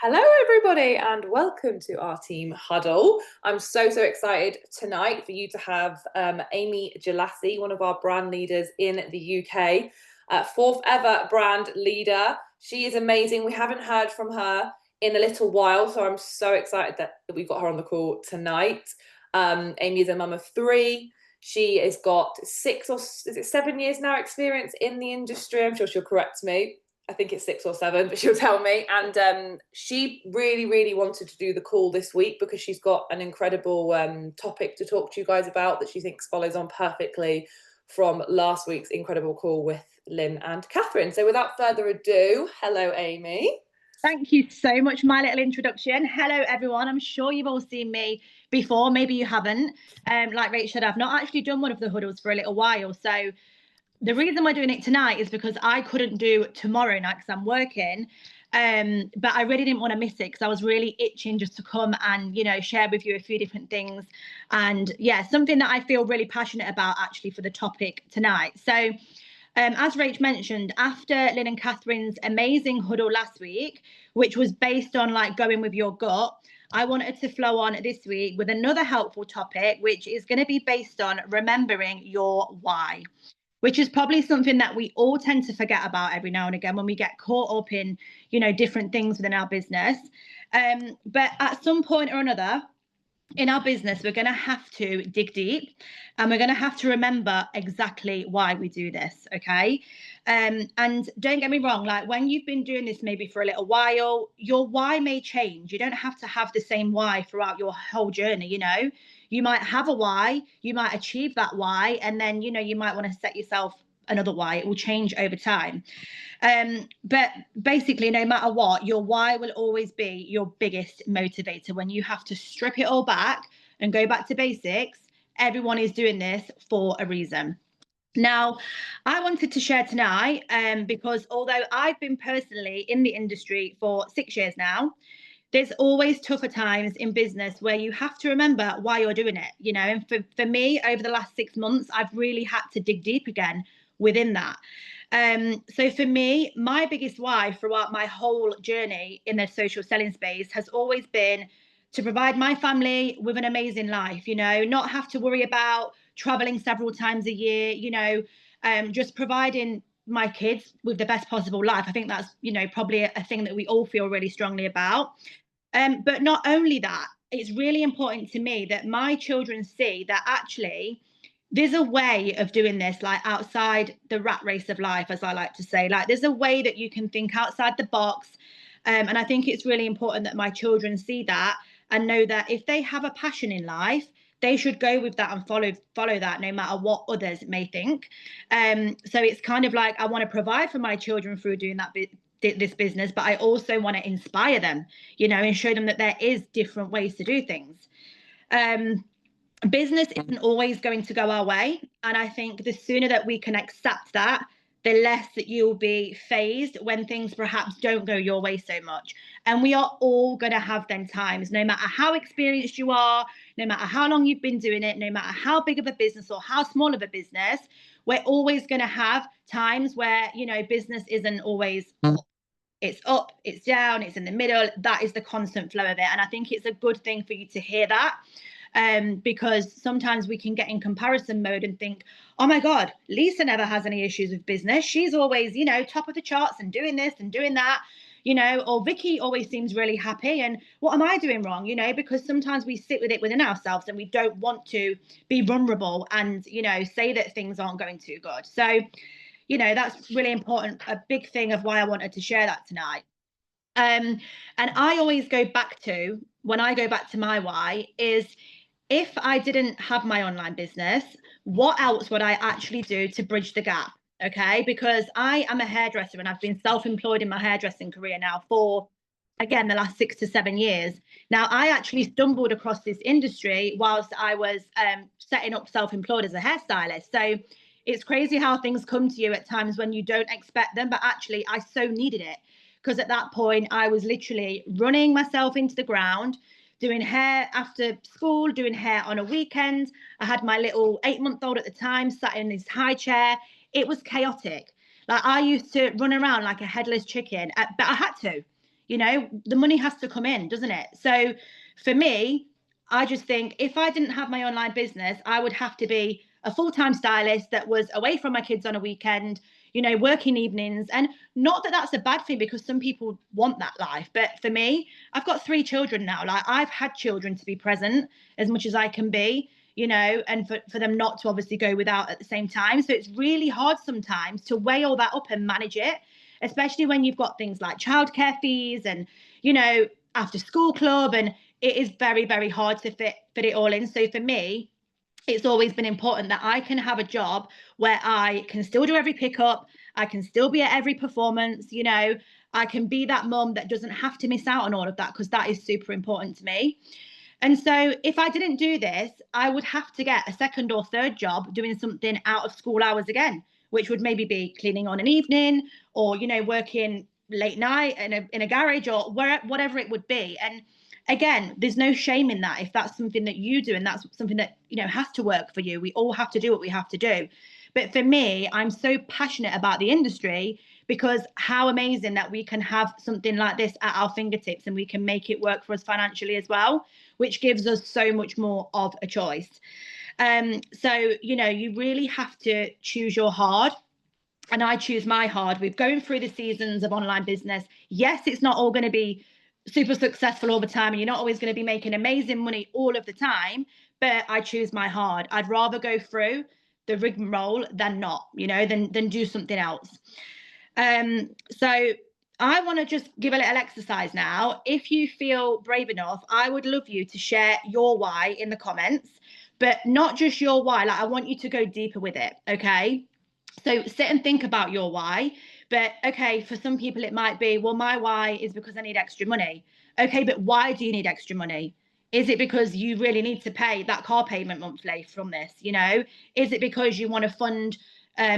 Hello, everybody, and welcome to our team huddle. I'm so excited tonight for you to have Amy Jelassi, one of our brand leaders in the UK, fourth ever brand leader. She is amazing. We haven't heard from her in a little while, so I'm so excited that we've got her on the call tonight. Amy is a mum of three. She has got 7 years now experience in the industry. I'm sure she'll correct me. I think it's 6 or 7, but she'll tell me. And she really wanted to do the call this week because she's got an incredible topic to talk to you guys about that she thinks follows on perfectly from last week's incredible call with Lynn and Catherine. So without further ado, hello, Amy. Thank you so much for my little introduction. Hello, everyone. I'm sure you've all seen me before. Maybe you haven't. Like Rach said, I've not actually done one of the huddles for a little while. So the reason we're doing it tonight is because I couldn't do tomorrow night because I'm working. But I really didn't want to miss it because I was really itching just to come and, share with you a few different things. And yeah, something that I feel really passionate about actually for the topic tonight. So as Rach mentioned, after Lynn and Catherine's amazing huddle last week, which was based on like going with your gut, I wanted to flow on this week with another helpful topic, which is going to be based on remembering your why, which is probably something that we all tend to forget about every now and again when we get caught up in, different things within our business. But at some point or another, in our business, we're going to have to dig deep and we're going to have to remember exactly why we do this. Okay. And don't get me wrong, like when you've been doing this maybe for a little while, your why may change. You don't have to have the same why throughout your whole journey. You might have a why, you might achieve that why, and then, you might want to set yourself another why. It will change over time. But basically, no matter what, your why will always be your biggest motivator. When you have to strip it all back and go back to basics, everyone is doing this for a reason. Now, I wanted to share tonight because although I've been personally in the industry for 6 years now, there's always tougher times in business where you have to remember why you're doing it, and for me, over the last 6 months, I've really had to dig deep again within that. So for me, my biggest why throughout my whole journey in the social selling space has always been to provide my family with an amazing life, not have to worry about traveling several times a year, just providing my kids with the best possible life. I think that's, probably a thing that we all feel really strongly about. But not only that, it's really important to me that my children see that actually there's a way of doing this, like outside the rat race of life, as I like to say. Like there's a way that you can think outside the box. And I think it's really important that my children see that and know that if they have a passion in life, they should go with that and follow that no matter what others may think. So it's kind of like I want to provide for my children through doing this business, but I also want to inspire them, and show them that there is different ways to do things. Business isn't always going to go our way. And I think the sooner that we can accept that, the less that you'll be phased when things perhaps don't go your way so much. And we are all going to have them times, no matter how experienced you are, no matter how long you've been doing it, no matter how big of a business or how small of a business, we're always going to have times where, business isn't always it's up, it's down, it's in the middle. That is the constant flow of it. And I think it's a good thing for you to hear that. Because sometimes we can get in comparison mode and think, oh my God, Lisa never has any issues with business. She's always, top of the charts and doing this and doing that, or Vicky always seems really happy. And what am I doing wrong? Because sometimes we sit with it within ourselves and we don't want to be vulnerable and, say that things aren't going too good. So, that's really important. A big thing of why I wanted to share that tonight. And I always go back to, when I go back to my why, is if I didn't have my online business, what else would I actually do to bridge the gap? Okay, because I am a hairdresser and I've been self-employed in my hairdressing career now for, again, the last 6 to 7 years. Now, I actually stumbled across this industry whilst I was setting up self-employed as a hairstylist. So it's crazy how things come to you at times when you don't expect them, but actually I so needed it because at that point I was literally running myself into the ground, doing hair after school, doing hair on a weekend. I had my little 8-month-old at the time sat in this high chair. It was chaotic. Like I used to run around like a headless chicken, but I had to. You know, the money has to come in, doesn't it? So for me, I just think if I didn't have my online business, I would have to be a full-time stylist that was away from my kids on a weekend, you know, working evenings. And not that that's a bad thing, because some people want that life. But for me, I've got 3 children now. Like, I've had children to be present as much as I can be, you know, and for them not to obviously go without at the same time. So it's really hard sometimes to weigh all that up and manage it, especially when you've got things like childcare fees and, you know, after school club, and it is very, very hard to fit it all in. So for me, it's always been important that I can have a job where I can still do every pickup, I can still be at every performance, you know, I can be that mum that doesn't have to miss out on all of that, because that is super important to me. And so if I didn't do this, I would have to get a second or third job doing something out of school hours again, which would maybe be cleaning on an evening, or, you know, working late night in a garage, or whatever it would be. And again, there's no shame in that if that's something that you do and that's something that, you know, has to work for you. We all have to do what we have to do. But for me, I'm so passionate about the industry, because how amazing that we can have something like this at our fingertips and we can make it work for us financially as well, which gives us so much more of a choice. So, you know, you really have to choose your hard. And I choose my hard. We're going through the seasons of online business. Yes, it's not all going to be super successful all the time, and you're not always going to be making amazing money all of the time, but I choose my hard. I'd rather go through the rigmarole than not, you know, than do something else. So I want to just give a little exercise now. If you feel brave enough, I would love you to share your why in the comments, but not just your why. Like, I want you to go deeper with it. Okay. So sit and think about your why. But okay, for some people, it might be, well, my why is because I need extra money. Okay, but why do you need extra money? Is it because you really need to pay that car payment monthly from this? You know, is it because you want to fund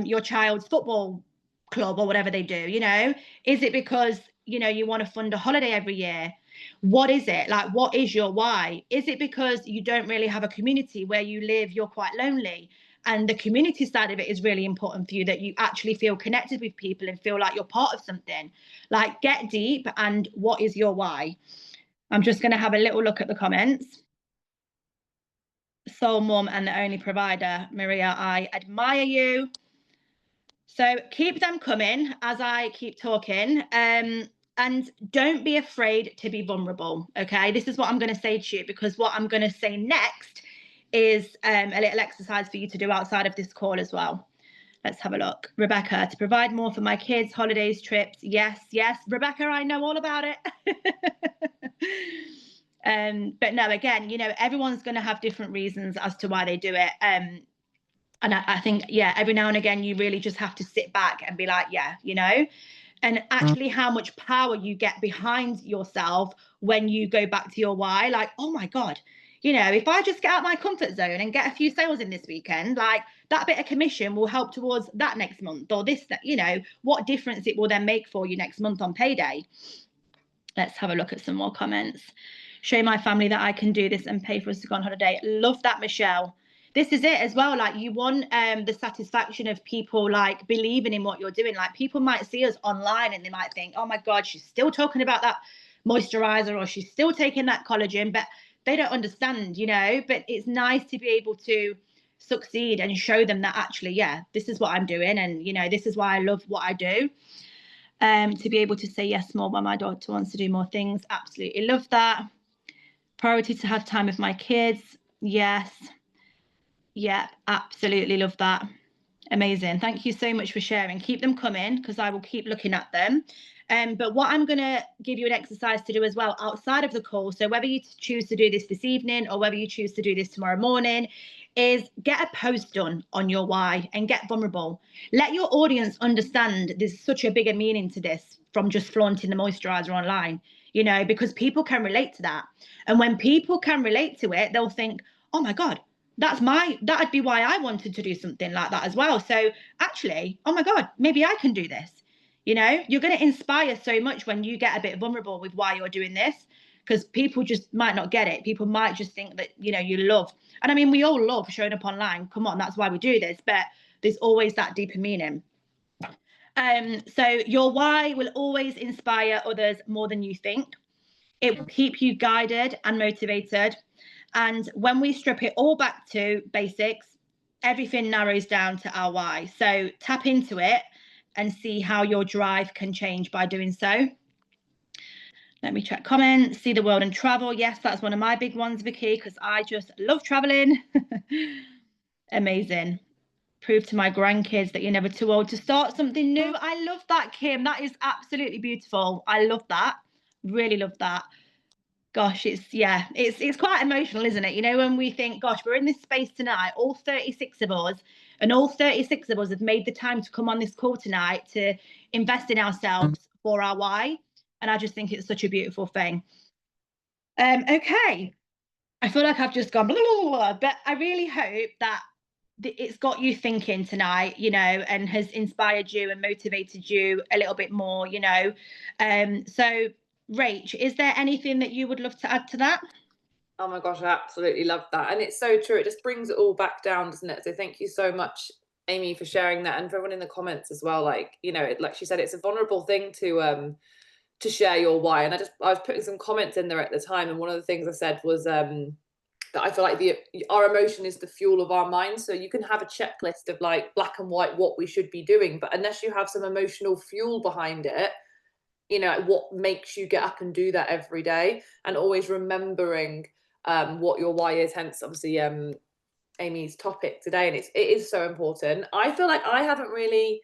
your child's football club or whatever they do? You know, is it because, you know, you want to fund a holiday every year? What is it? Like, what is your why? Is it because you don't really have a community where you live, you're quite lonely, and the community side of it is really important for you, that you actually feel connected with people and feel like you're part of something? Like, get deep, and what is your why? I'm just going to have a little look at the comments. Soul mum and the only provider, Maria, I admire you. So keep them coming as I keep talking. And don't be afraid to be vulnerable. Okay, this is what I'm going to say to you, because what I'm going to say next is a little exercise for you to do outside of this call as well. Let's have a look. Rebecca, to provide more for my kids, holidays, trips. Yes, yes, Rebecca, I know all about it. But no, again, you know, everyone's going to have different reasons as to why they do it. And I think, yeah, every now and again, you really just have to sit back and be like, yeah, you know, and actually how much power you get behind yourself when you go back to your why. Like, oh my God, you know, if I just get out my comfort zone and get a few sales in this weekend, like, that bit of commission will help towards that next month, or this, that, you know, what difference it will then make for you next month on payday. Let's have a look at some more comments. Show my family that I can do this and pay for us to go on holiday. Love that, Michelle. This is it as well. Like, you want the satisfaction of people like believing in what you're doing. Like, people might see us online and they might think, oh my God, she's still talking about that moisturizer, or she's still taking that collagen, but they don't understand, you know. But it's nice to be able to succeed and show them that actually, yeah, this is what I'm doing, and, you know, this is why I love what I do. To be able to say yes more when my daughter wants to do more things. Absolutely love that. Priority to have time with my kids. Yes. Yeah, absolutely love that. Amazing. Thank you so much for sharing. Keep them coming, because I will keep looking at them. But what I'm going to give you an exercise to do as well outside of the call, so whether you choose to do this evening or whether you choose to do this tomorrow morning, is get a post done on your why and get vulnerable. Let your audience understand there's such a bigger meaning to this from just flaunting the moisturizer online, you know, because people can relate to that. And when people can relate to it, they'll think, oh my God, that'd be why I wanted to do something like that as well. So actually, oh my God, maybe I can do this. You know, you're going to inspire so much when you get a bit vulnerable with why you're doing this, because people just might not get it. People might just think that, you know, you love. And I mean, we all love showing up online. Come on, that's why we do this. But there's always that deeper meaning. So your why will always inspire others more than you think. It will keep you guided and motivated. And when we strip it all back to basics, everything narrows down to our why. So tap into it and see how your drive can change by doing so. Let me check comments. See the world and travel. Yes, that's one of my big ones, Vicky, because I just love traveling. Amazing. Prove to my grandkids that you're never too old to start something new. I love that, Kim. That is absolutely beautiful. I love that. Really love that. Gosh, it's quite emotional, isn't it? You know, when we think, gosh, we're in this space tonight, all 36 of us, and all 36 of us have made the time to come on this call tonight to invest in ourselves for our why. And I just think it's such a beautiful thing. Okay. I feel like I've just gone blah, blah, blah, blah, but I really hope that it's got you thinking tonight, you know, and has inspired you and motivated you a little bit more, you know. So Rach, is there anything that you would love to add to that? Oh my gosh, I absolutely love that. And it's so true. It just brings it all back down, doesn't it? So thank you so much, Amy, for sharing that, and for everyone in the comments as well. Like, you know, like she said, it's a vulnerable thing to share your why. And I was putting some comments in there at the time, and one of the things I said was that I feel like our emotion is the fuel of our mind. So you can have a checklist of like black and white what we should be doing, but unless you have some emotional fuel behind it, you know, what makes you get up and do that every day, and always remembering what your why is. Hence, obviously, Amy's topic today, and it is so important. I feel like I haven't really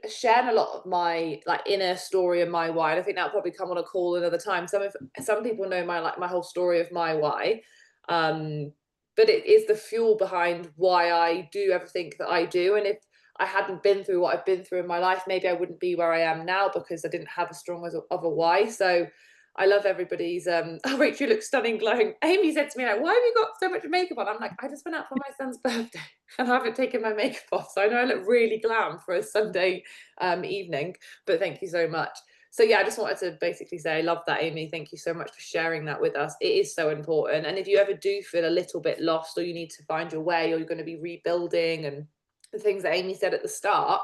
shared a lot of my like inner story and my why. And I think that'll probably come on a call another time. Some people know my whole story of my why, but it is the fuel behind why I do everything that I do. And if I hadn't been through what I've been through in my life, maybe I wouldn't be where I am now, because I didn't have as strong of a why. So I love everybody's oh, Rachel, you look stunning, glowing. Amy said to me, like, why have you got so much makeup on? I'm like, I just went out for my son's birthday and I haven't taken my makeup off. So I know I look really glam for a Sunday evening, but thank you so much. So yeah, I just wanted to basically say I love that, Amy. Thank you so much for sharing that with us. It is so important. And if you ever do feel a little bit lost, or you need to find your way, or you're going to be rebuilding, and the things that Amy said at the start,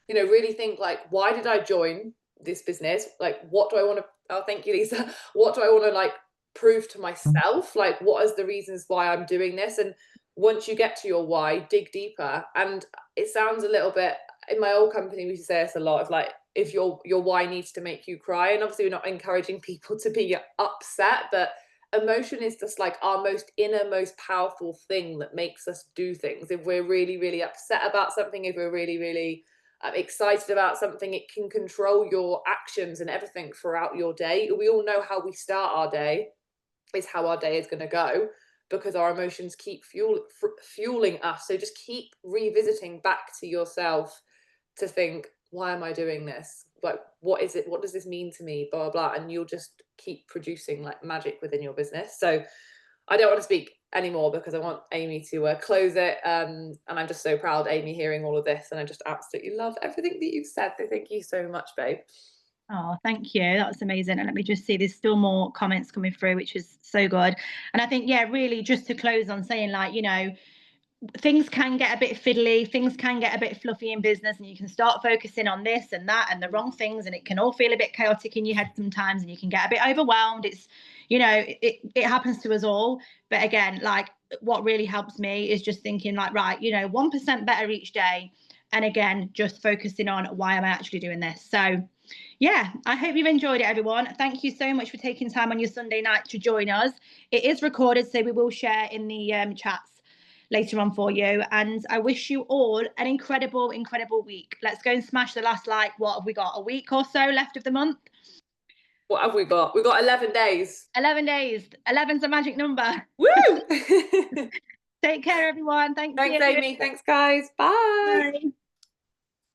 you know, really think like, why did I join this business? Like, what do I want to, oh, thank you, Lisa. What do I want to like prove to myself? Like, what is the reasons why I'm doing this? And once you get to your why, dig deeper. And it sounds a little bit, in my old company, we used to say this a lot of like, if your why needs to make you cry. And obviously we're not encouraging people to be upset, but emotion is just like our most inner, most powerful thing that makes us do things. If we're really, really upset about something, if we're really, really excited about something, it can control your actions and everything throughout your day. We all know how we start our day is how our day is going to go, because our emotions keep fueling us. So just keep revisiting back to yourself to think, why am I doing this? Like, what is it? What does this mean to me? Blah, blah, blah. And you'll just keep producing like magic within your business. So I don't want to speak anymore, because I want Amy to close it. And I'm just so proud, Amy, hearing all of this. And I just absolutely love everything that you've said. So thank you so much, babe. Oh, thank you. That was amazing. And let me just see, there's still more comments coming through, which is so good. And I think, yeah, really just to close on saying, like, you know, things can get a bit fiddly, things can get a bit fluffy in business, and you can start focusing on this and that and the wrong things, and it can all feel a bit chaotic in your head sometimes, and you can get a bit overwhelmed. It's, you know, it happens to us all. But again, like, what really helps me is just thinking like, right, you know, 1% better each day. And again, just focusing on why am I actually doing this? So yeah, I hope you've enjoyed it, everyone. Thank you so much for taking time on your Sunday night to join us. It is recorded, so we will share in the chats later on for you. And I wish you all an incredible, incredible week. Let's go and smash the last, like, what have we got? A week or so left of the month? What have we got? We've got 11 days. 11 days. 11's a magic number. Woo! Take care, everyone. Thank Thanks, you. Amy. Thanks, guys. Bye. Bye.